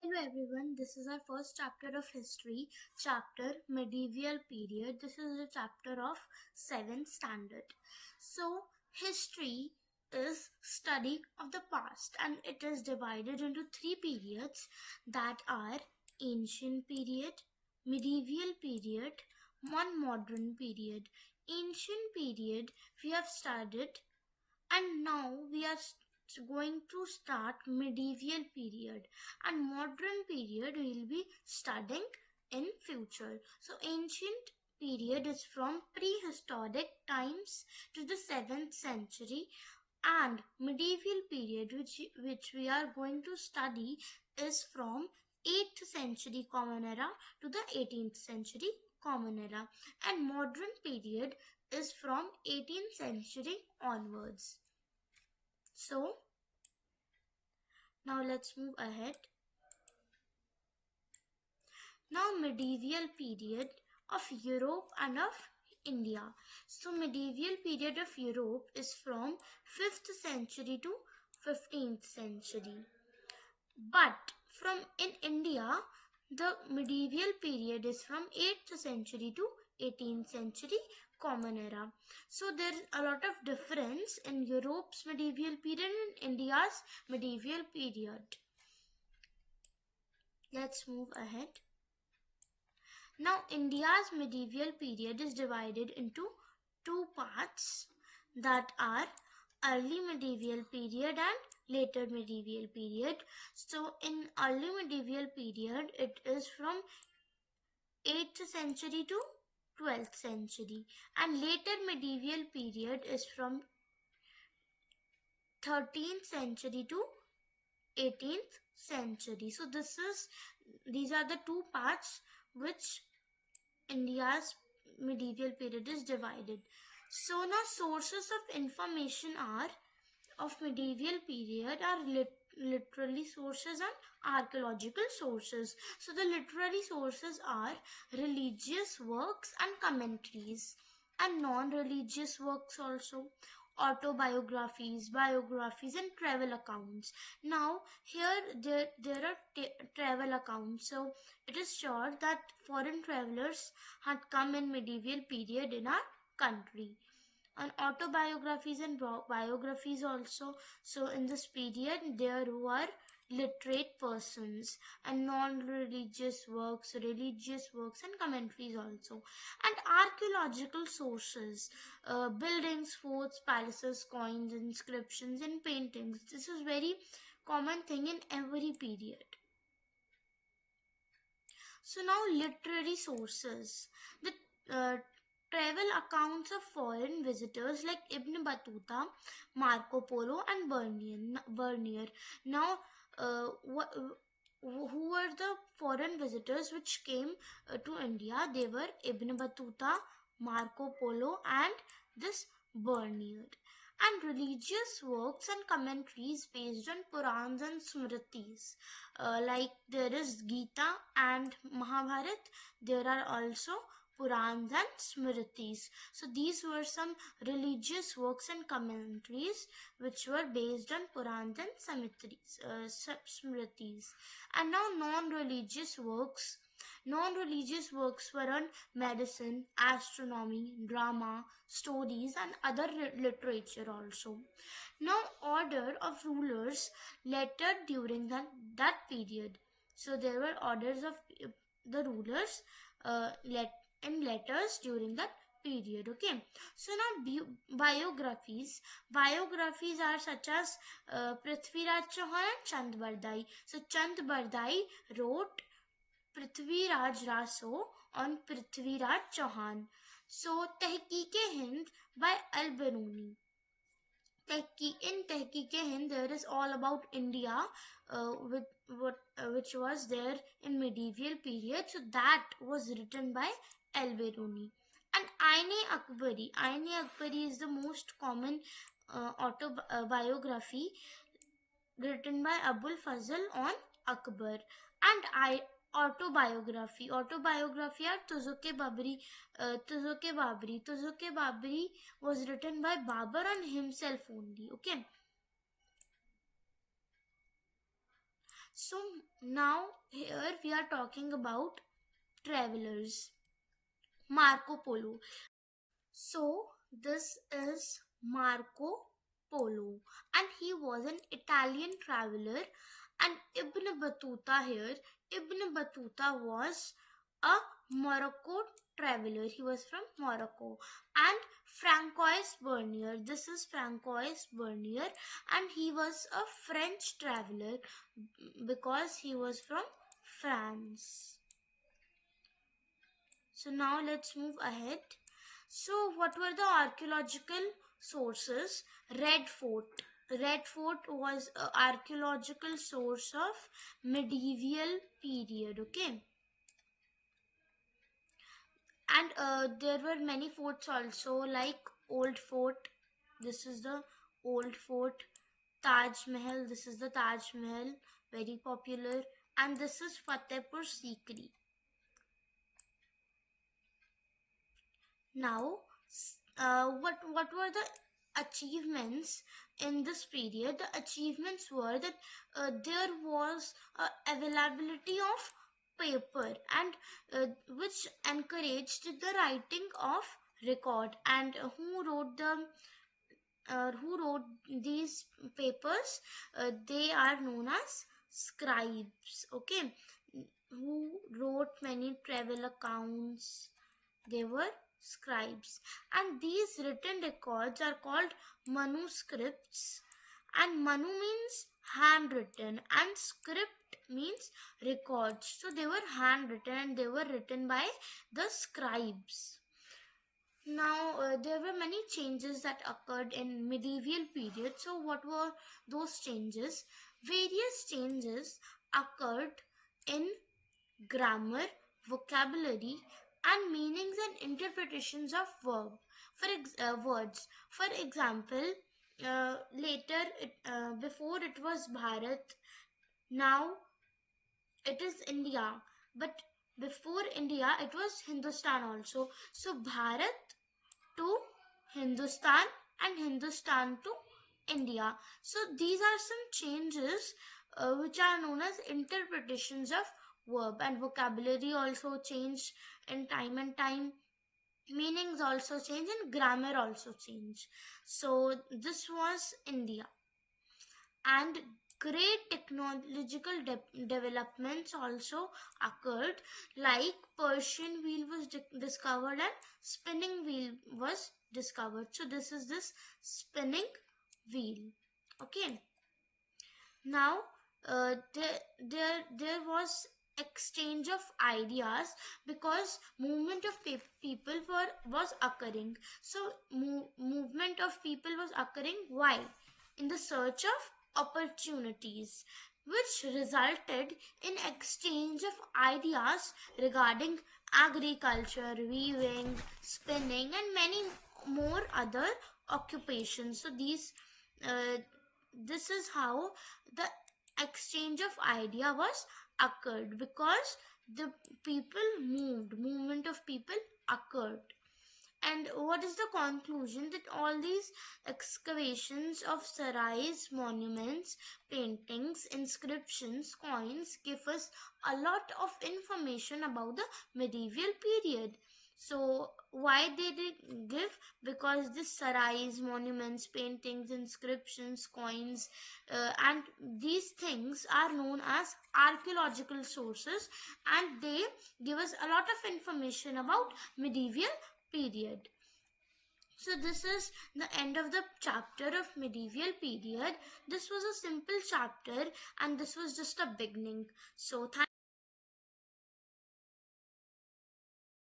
Hello everyone, this is our first chapter of history, chapter medieval period. This is a chapter of 7th standard. So, history is study of the past and it is divided into three periods that are ancient period, medieval period, one modern period. Ancient period we have studied and now we are going to start medieval period and modern period we will be studying in future. So ancient period is from prehistoric times to the 7th century and medieval period which we are going to study is from 8th century common era to the 18th century common era, and modern period is from 18th century onwards. So now let's move ahead. Now medieval period of Europe and of India. So medieval period of Europe is from 5th century to 15th century. But from in India, the medieval period is from 8th century to 18th century common era. So there's a lot of difference in Europe's medieval period and India's medieval period. Let's move ahead. Now India's medieval period is divided into two parts that are early medieval period and later medieval period. So in early medieval period it is from 8th century to 12th century and later medieval period is from 13th century to 18th century. So these are the two parts which India's medieval period is divided. So now sources of information are of medieval period are literary sources and archaeological sources. So the literary sources are religious works and commentaries and non-religious works also, autobiographies, biographies and travel accounts. Now here there are travel accounts. So it is sure that foreign travelers had come in medieval period in our country, and autobiographies and biographies also. So in this period there were literate persons and non-religious works, religious works and commentaries also, and archaeological sources, buildings, forts, palaces, coins, inscriptions and paintings. This is very common thing in every period. So now literary sources. The travel accounts of foreign visitors like Ibn Battuta, Marco Polo and Bernier. Now who were the foreign visitors which came to India? They were Ibn Battuta, Marco Polo and this Bernier. And religious works and commentaries based on Purans and Smritis. Like there is Gita and Mahabharat, there are also Purans and Smritis. So these were some religious works and commentaries which were based on Purans and Smritis. And now non-religious works. Non-religious works were on medicine, astronomy, drama, stories and other literature also. Now order of rulers lettered during that period. So there were orders of the rulers in letters during that period. Okay, so now biographies are such as Prithviraj Chauhan and Chand Bardai. So Chand Bardai wrote Prithviraj Raso on Prithviraj Chauhan. So Tehkeek-e-Hind by Al-Biruni. In Tehkeek-e-Hind there is all about India, which was there in medieval period. So that was written by Al-Biruni. And Ain-e-Akbari is the most common autobiography written by Abul Fazl on Akbar. And autobiography are Tuzuke Babri. Tuzuke Babri was written by Babur on himself only. Okay. So now here we are talking about travelers. Marco Polo. So this is Marco Polo, and he was an Italian traveler. And Ibn Battuta here, Ibn Battuta was a Morocco traveler. He was from Morocco. And Francois Bernier, this is Francois Bernier, and he was a French traveler because he was from France. So now let's move ahead. So what were the archaeological sources? Red Fort. Red Fort was an archaeological source of medieval period. Okay. And there were many forts also, like Old Fort. This is the Old Fort. Taj Mahal. This is the Taj Mahal. Very popular. And this is Fatehpur Sikri. Now, what were the achievements in this period? The achievements were that there was availability of paper, and which encouraged the writing of record. And who wrote these papers? They are known as scribes. Okay, who wrote many travel accounts? They were scribes, and these written records are called manuscripts. And manu means handwritten, and script means records. So they were handwritten, and they were written by the scribes. Now there were many changes that occurred in medieval period. So what were those changes? Various changes occurred in grammar, vocabulary, and meanings and interpretations of words. For example, before it was Bharat, now it is India. But before India, it was Hindustan also. So Bharat to Hindustan and Hindustan to India. So these are some changes which are known as interpretations of verb, and vocabulary also changed in time and time. Meanings also change and grammar also change. So this was India. And great technological developments also occurred, like Persian wheel was discovered and spinning wheel was discovered. So this is this spinning wheel. Okay. Now there was exchange of ideas because movement of people was occurring. So movement of people was occurring. Why? In the search of opportunities, which resulted in exchange of ideas regarding agriculture, weaving, spinning, and many more other occupations. So this is how the exchange of idea was occurred, because the movement of people occurred. And what is the conclusion? That all these excavations of sarais, monuments, paintings, inscriptions, coins give us a lot of information about the medieval period. So why they did give? Because this sarais, monuments, paintings, inscriptions, coins, and these things are known as archaeological sources, and they give us a lot of information about medieval period. So this is the end of the chapter of medieval period. This was a simple chapter, and this was just a beginning. So